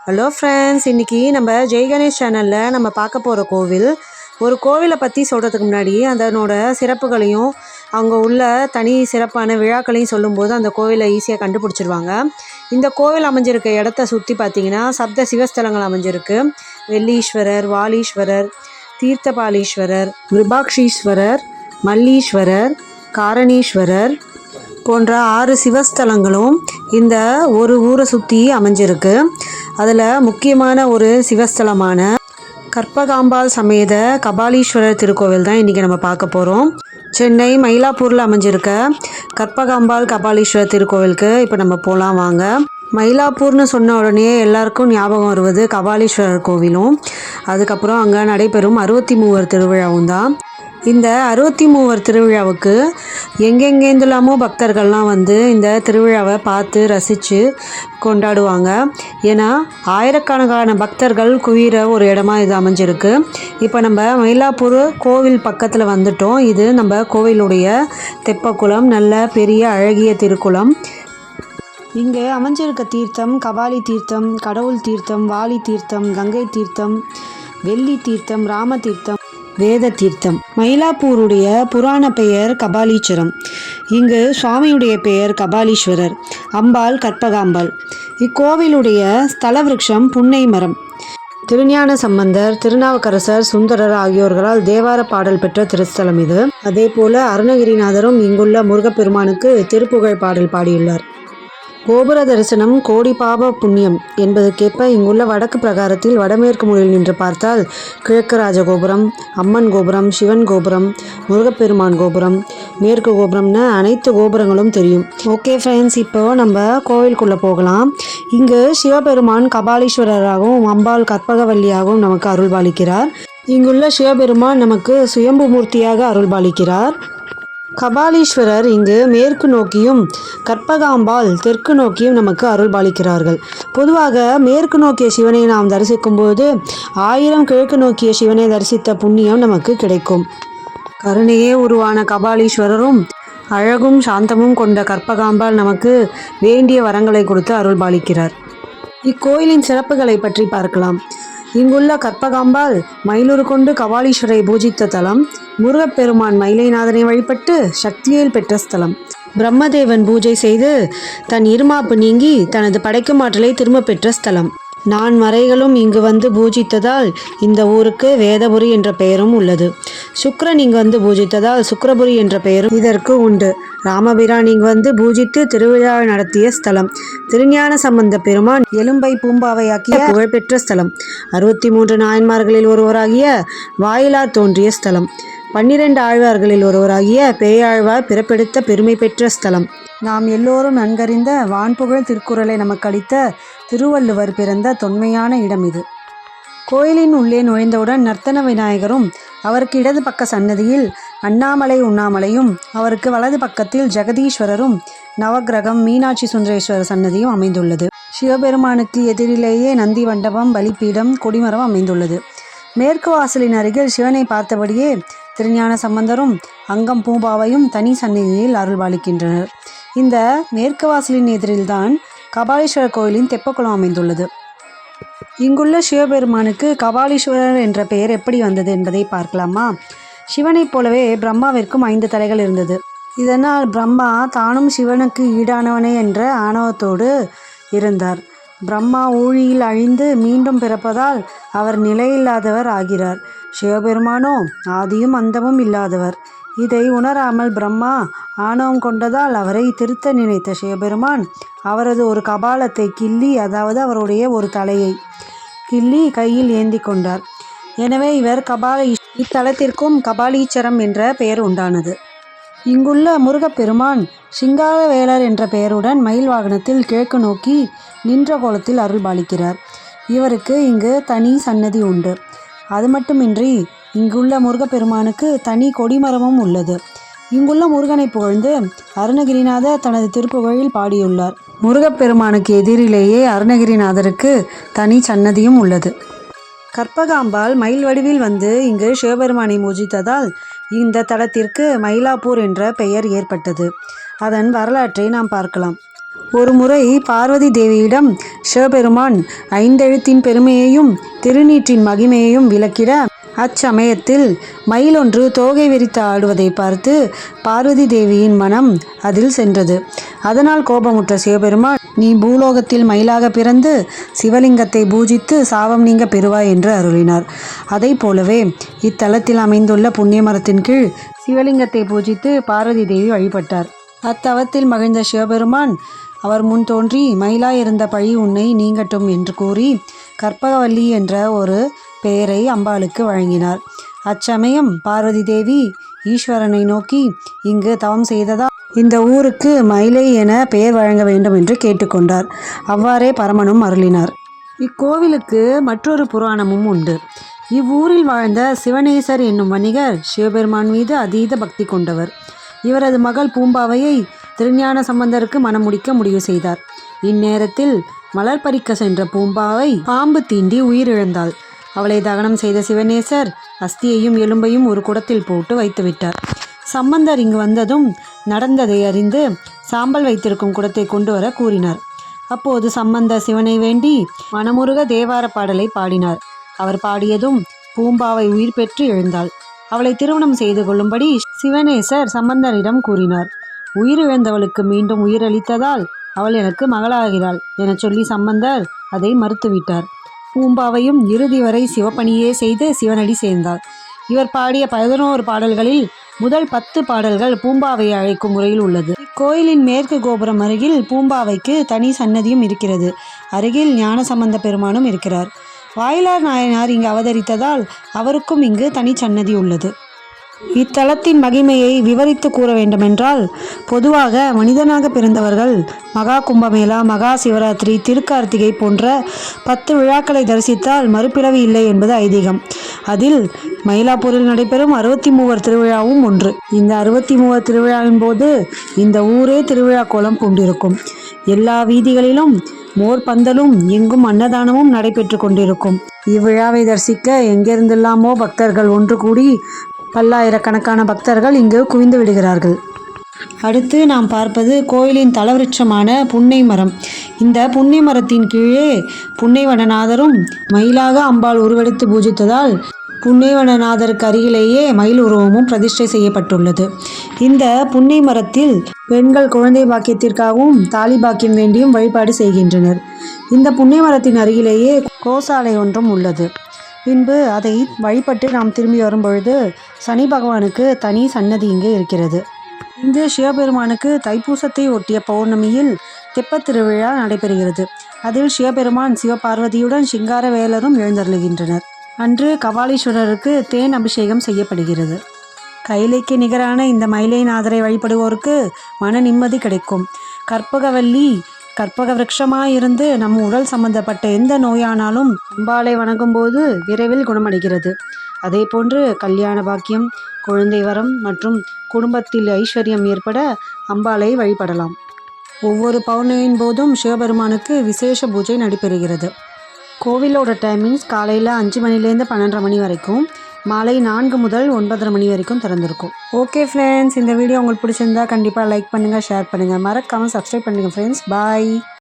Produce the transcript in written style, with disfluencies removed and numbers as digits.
Hello friends, இன்றைக்கி நம்ம ஜெய் கணேஷ் சேனலில் நம்ம பார்க்க போகிற கோவில். ஒரு கோவிலை பற்றி சொல்கிறதுக்கு முன்னாடி அதனோட சிறப்புகளையும் அங்கே உள்ள தனி சிறப்பான விழாக்களையும் சொல்லும்போது அந்த கோவிலை ஈஸியாக கண்டுபிடிச்சிருவாங்க. இந்த கோவில் அமைஞ்சிருக்க இடத்த சுற்றி பார்த்திங்கன்னா சப்த சிவஸ்தலங்கள் அமைஞ்சிருக்கு. வெள்ளீஸ்வரர், வாலீஸ்வரர், தீர்த்தபாலீஸ்வரர், விருபாக்ஷீஸ்வரர், மல்லீஸ்வரர், காரணீஸ்வரர் போன்ற 6 சிவஸ்தலங்களும் இந்த ஒரு ஊரை சுற்றி அமைஞ்சிருக்கு. அதில் முக்கியமான ஒரு சிவஸ்தலமான கற்பகாம்பாள் சமேத கபாலீஸ்வரர் திருக்கோவில் தான் இன்றைக்கி நம்ம பார்க்க போகிறோம். சென்னை மயிலாப்பூரில் அமைஞ்சிருக்க கற்பகாம்பாள் கபாலீஸ்வரர் திருக்கோவிலுக்கு இப்போ நம்ம போகலாம் வாங்க. மயிலாப்பூர்னு சொன்ன உடனே எல்லாருக்கும் ஞாபகம் வருவது கபாலீஸ்வரர் கோவிலும் அதுக்கப்புறம் அங்கே நடைபெறும் 63 திருவிழாவும் தான். இந்த 63 திருவிழாவுக்கு எங்கெங்கேருந்துலாமோ பக்தர்கள்லாம் வந்து இந்த திருவிழாவை பார்த்து ரசித்து கொண்டாடுவாங்க. ஏன்னா ஆயிரக்கணக்கான பக்தர்கள் குவிகிற ஒரு இடமா இது அமைஞ்சிருக்கு. இப்போ நம்ம மயிலாப்பூர் கோவில் பக்கத்தில் வந்துட்டோம். இது நம்ம கோவிலுடைய தெப்பக்குளம், நல்ல பெரிய அழகிய திருக்குளம். இங்கே அமைஞ்சிருக்க தீர்த்தம் கபாலி தீர்த்தம், கடவுள் தீர்த்தம், வாலி தீர்த்தம், கங்கை தீர்த்தம், வெள்ளி தீர்த்தம், ராம தீர்த்தம், வேத தீர்த்தம். மயிலாப்பூருடைய புராண பெயர் கபாலீச்சரம். இங்கு சுவாமியுடைய பெயர் கபாலீஸ்வரர், அம்பாள் கற்பகாம்பாள். இக்கோவிலுடைய ஸ்தல விருட்சம் புன்னை மரம். திருஞான சம்பந்தர், திருநாவுக்கரசர், சுந்தரர் ஆகியோர்களால் தேவார பாடல் பெற்ற திருஸ்தலம் இது. அதே போல அருணகிரிநாதரும் இங்குள்ள முருகப்பெருமானுக்கு திருப்புகழ் பாடல் பாடியுள்ளார். கோபுர தரிசனம் கோடி பாப புண்ணியம் என்பதற்கேற்ப இங்குள்ள வடக்கு பிரகாரத்தில் வடமேற்கு மூலையில் நின்று பார்த்தால் கிழக்கு ராஜகோபுரம், அம்மன் கோபுரம், சிவன் கோபுரம், முருகப்பெருமான் கோபுரம், மேற்கு கோபுரம்னு அனைத்து கோபுரங்களும் தெரியும். ஓகே ஃப்ரெண்ட்ஸ், இப்போ நம்ம கோவிலுக்குள்ளே போகலாம். இங்கு சிவபெருமான் கபாலீஸ்வரராகவும் அம்பாள் கற்பகவல்லியாகவும் நமக்கு அருள்பாலிக்கிறார். இங்குள்ள சிவபெருமான் நமக்கு சுயம்பு மூர்த்தியாக அருள்பாலிக்கிறார். கபாலீஸ்வரர் இங்கு மேற்கு நோக்கியும் கற்பகாம்பாள் தெற்கு நோக்கியும் நமக்கு அருள்பாலிக்கிறார்கள். பொதுவாக மேற்கு நோக்கிய சிவனை நாம் தரிசிக்கும் போது 1000 கிழக்கு நோக்கிய சிவனை தரிசித்த புண்ணியம் நமக்கு கிடைக்கும். கருணையே உருவான கபாலீஸ்வரரும் அழகும் சாந்தமும் கொண்ட கற்பகாம்பாள் நமக்கு வேண்டிய வரங்களை கொடுத்து அருள்பாலிக்கிறார். இக்கோயிலின் சிறப்புகளை பற்றி பார்க்கலாம். இங்குள்ள கற்பகாம்பாள் மயிலுரு கொண்டு கபாலீஸ்வரை பூஜித்த தலம். முருகப்பெருமான் மயிலைநாதனை வழிபட்டு சக்திவேல் பெற்ற ஸ்தலம். பிரம்மதேவன் பூஜை செய்து தன் இருமாப்பு நீங்கி தனது படைக்கும் ஆற்றலை திரும்ப பெற்ற ஸ்தலம். 4 மறைகளும் இங்கு வந்து பூஜித்ததால் இந்த ஊருக்கு வேதபுரி என்ற பெயரும் உள்ளது. சுக்கிரன் இங்கு வந்து பூஜித்ததால் சுக்கிரபுரி என்ற பெயரும் இதற்கு உண்டு. ராமபிரான் இங்கு வந்து பூஜித்து திருவிழா நடத்திய ஸ்தலம். திருஞான சம்பந்த பெருமான் எலும்பை பூம்பாவையாக்கிய புகழ்பெற்ற ஸ்தலம். 63 நாயன்மார்களில் ஒருவராகிய வாயிலார் தோன்றிய ஸ்தலம். 12 ஆழ்வார்களில் ஒருவராகிய பேயாழ்வார் பிறப்பெடுத்த பெருமை பெற்ற ஸ்தலம். நாம் எல்லோரும் நன்கறிந்த வான்புகழ் திருக்குறளை நமக்கு அளித்த திருவள்ளுவர் பிறந்த தொன்மையான இடம் இது. கோயிலின் உள்ளே நுழைந்தவுடன் நர்த்தன விநாயகரும் அவருக்கு இடது பக்க சன்னதியில் அண்ணாமலை உண்ணாமலையும் அவருக்கு வலது பக்கத்தில் ஜெகதீஸ்வரரும் நவகிரகம் மீனாட்சி சுந்தரேஸ்வரர் சன்னதியும் அமைந்துள்ளது. சிவபெருமானுக்கு எதிரிலேயே நந்தி மண்டபம், பலிப்பீடம், கொடிமரம் அமைந்துள்ளது. மேற்கு வாசலின் அருகில் சிவனை பார்த்தபடியே திருஞான சம்பந்தரும் அங்கம் பூம்பாவையும் தனி சந்நிதியில் அருள்பாலிக்கின்றனர். இந்த மேற்கு வாசலின் எதிரில்தான் கபாலீஸ்வரர் கோயிலின் தெப்பக்குளம் அமைந்துள்ளது. இங்குள்ள சிவபெருமானுக்கு கபாலீஸ்வரர் என்ற பெயர் எப்படி வந்தது என்பதை பார்க்கலாமா? சிவனைப் போலவே பிரம்மாவிற்கும் 5 தலைகள் இருந்தது. இதனால் பிரம்மா தானும் சிவனுக்கு ஈடானவனே என்ற ஆணவத்தோடு இருந்தார். பிரம்மா ஊழியில் அழிந்து மீண்டும் பிறப்பதால் அவர் நிலையில்லாதவர் ஆகிறார். சிவபெருமானோ ஆதியும் அந்தமும் இல்லாதவர். இதை உணராமல் பிரம்மா ஆணவம் கொண்டதால் அவரை திருத்த நினைத்த சிவபெருமான் அவரது ஒரு கபாலத்தை கிள்ளி, அதாவது அவருடைய ஒரு தலையை கிள்ளி கையில் ஏந்தி கொண்டார். எனவே இவர் இத்தலத்திற்கும் கபாலீச்சரம் என்ற பெயர் உண்டானது. இங்குள்ள முருகப்பெருமான் சிங்காரவேலர் என்ற பெயருடன் மயில் வாகனத்தில் கிழக்கு நோக்கி நின்ற கோலத்தில் அருள்பாலிக்கிறார். இவருக்கு இங்கு தனி சன்னதி உண்டு. அது மட்டுமின்றி இங்குள்ள முருகப்பெருமானுக்கு தனி கொடிமரமும் உள்ளது. இங்குள்ள முருகனை புகழ்ந்து அருணகிரிநாதர் தனது திருப்புகழில் பாடியுள்ளார். முருகப்பெருமானுக்கு எதிரிலேயே அருணகிரிநாதருக்கு தனி சன்னதியும் உள்ளது. கற்பகாம்பாள் மயில் வடிவில் வந்து இங்கு சிவபெருமானை பூஜித்ததால் இந்த தலத்திற்கு மயிலாப்பூர் என்ற பெயர் ஏற்பட்டது. அதன் வரலாற்றை நாம் பார்க்கலாம். ஒருமுறை பார்வதி தேவியிடம் சிவபெருமான் ஐந்தெழுத்தின் பெருமையையும் திருநீற்றின் மகிமையையும் விளக்கிட, அச்சமயத்தில் மயிலொன்று தோகை விரித்து ஆடுவதை பார்த்து பார்வதி தேவியின் மனம் அதில் சென்றது. அதனால் கோபமுற்ற சிவபெருமான், நீ பூலோகத்தில் மயிலாக பிறந்து சிவலிங்கத்தை பூஜித்து சாபம் நீங்க பெறுவாய் என்று அருளினார். அதை போலவே இத்தலத்தில் அமைந்துள்ள புண்ணிய மரத்தின் கீழ் சிவலிங்கத்தை பூஜித்து பார்வதி தேவி வழிபட்டார். அத்தவத்தில் மகிழ்ந்த சிவபெருமான் அவர் முன் தோன்றி, மயிலாயிருந்த பழி உன்னை நீங்கட்டும் என்று கூறி கற்பகவல்லி என்ற ஒரு பெயரை அம்பாளுக்கு வழங்கினார். அச்சமயம் பார்வதி தேவி ஈஸ்வரனை நோக்கி, இங்கு தவம் செய்ததா இந்த ஊருக்கு மயிலை என பெயர் வழங்க வேண்டும் என்று கேட்டுக்கொண்டார். அவ்வாறே பரமனும் அருளினார். இக்கோவிலுக்கு மற்றொரு புராணமும் உண்டு. இவ்வூரில் வாழ்ந்த சிவனேசர் என்னும் வணிகர் சிவபெருமான் மீது அதீத பக்தி கொண்டவர். இவரது மகள் பூம்பாவையை திருஞான சம்பந்தருக்கு மணம் முடிக்க முடிவு செய்தார். இந்நேரத்தில் மலர் பறிக்க சென்ற பூம்பாவை பாம்பு தீண்டி உயிரிழந்தாள். அவளை தகனம் செய்த சிவனேசர் அஸ்தியையும் எலும்பையும் ஒரு குடத்தில் போட்டு வைத்துவிட்டார். சம்பந்தர் இங்கு வந்ததும் நடந்ததை அறிந்து சாம்பல் வைத்திருக்கும் குடத்தை கொண்டு வர கூறினார். அப்போது சம்பந்தர் சிவனை வேண்டி மனமுருக தேவார பாடலை பாடினார். அவர் பாடியதும் பூம்பாவை உயிர் பெற்று எழுந்தாள். அவளை திருமணம் செய்து கொள்ளும்படி சிவனேசர் சம்பந்தரிடம் கூறினார். உயிரிழந்தவளுக்கு மீண்டும் உயிரளித்ததால் அவள் எனக்கு மகளாகிறாள் என சொல்லி சம்பந்தர் அதை மறுத்துவிட்டார். பூம்பாவையும் இறுதி வரை சிவப்பணியே செய்து சிவனடி சேர்ந்தாள். இவர் பாடிய 11 பாடல்களில் முதல் 10 பாடல்கள் பூம்பாவையை அழைக்கும் முறையில் உள்ளது. இக்கோயிலின் மேற்கு கோபுரம் அருகில் பூம்பாவைக்கு தனி சன்னதியும் இருக்கிறது. அருகில் ஞானசம்பந்த பெருமானும் இருக்கிறார். வாயிலார் நாயனார் இங்கு அவதரித்ததால் அவருக்கும் இங்கு தனி சன்னதி உள்ளது. இத்தலத்தின் மகிமையை விவரித்து கூற வேண்டுமென்றால், பொதுவாக மனிதனாக பிறந்தவர்கள் மகா கும்பமேளா, மகா சிவராத்திரி, திருக்கார்த்திகை போன்ற 10 விழாக்களை தரிசித்தால் மறுபிறவி இல்லை என்பது ஐதீகம். அதில் மயிலாப்பூரில் நடைபெறும் 63 திருவிழாவும் ஒன்று. இந்த 63 திருவிழாவின் போது இந்த ஊரே திருவிழா கோலம் பூண்டிருக்கும். எல்லா வீதிகளிலும் மோர் பந்தலும் எங்கும் அன்னதானமும் நடைபெற்று கொண்டிருக்கும். இவ்விழாவை தரிசிக்க எங்கிருந்தெல்லாமோ பக்தர்கள் ஒன்று கூடி பல்லாயிரக்கணக்கான பக்தர்கள் இங்கு குவிந்து விடுகிறார்கள். அடுத்து நாம் பார்ப்பது கோயிலின் தலவிருட்சமான புன்னை மரம். இந்த புன்னை மரத்தின் கீழே புன்னைவனநாதரும் மயிலாக அம்பாள் உருவெடுத்து பூஜித்ததால் புன்னைவனநாதருக்கு அருகிலேயே மயில் உருவமும் பிரதிஷ்டை செய்யப்பட்டுள்ளது. இந்த புன்னை மரத்தில் பெண்கள் குழந்தை பாக்கியத்திற்காகவும் தாலி பாக்கியம் வேண்டியும் வழிபாடு செய்கின்றனர். இந்த புன்னை மரத்தின் அருகிலேயே கோசாலை ஒன்றும் உள்ளது. பின்பு அதை வழிபட்டு நாம் திரும்பி வரும்பொழுது சனி பகவானுக்கு தனி சன்னதி இங்கு இருக்கிறது. இங்கு சிவபெருமானுக்கு தைப்பூசத்தை ஒட்டிய பௌர்ணமியில் தெப்பத் திருவிழா நடைபெறுகிறது. அதில் சிவபெருமான் சிவபார்வதியுடன் சிங்கார வேலரும் எழுந்தருளுகின்றனர். அன்று கபாலீஸ்வரருக்கு தேன் அபிஷேகம் செய்யப்படுகிறது. கைலைக்கு நிகரான இந்த மயிலைநாதரை வழிபடுவோருக்கு மன நிம்மதி கிடைக்கும். கற்பகவல்லி கற்பக விருட்சமாயிருந்து நம் உடல் சம்பந்தப்பட்ட எந்த நோயானாலும் அம்பாளை வணங்கும் போது விரைவில் குணமடைகிறது. அதே போன்று கல்யாண பாக்கியம், குழந்தை வரம் மற்றும் குடும்பத்தில் ஐஸ்வர்யம் ஏற்பட அம்பாளை வழிபடலாம். ஒவ்வொரு பௌர்ணமியின் போதும் சிவபெருமானுக்கு விசேஷ பூஜை நடைபெறுகிறது. கோவிலோட டைமிங்ஸ் காலையில் 5 மணிலேருந்து 12:30 மணி வரைக்கும், மாலை 4 முதல் 9:30 மணி வரைக்கும் திறந்திருக்கும். ஓகே ஃப்ரெண்ட்ஸ், இந்த வீடியோ உங்களுக்கு பிடிச்சிருந்தா கண்டிப்பாக லைக் பண்ணுங்கள், ஷேர் பண்ணுங்கள், மறக்காமல் சப்ஸ்கிரைப் பண்ணுங்கள் ஃப்ரெண்ட்ஸ். பாய்.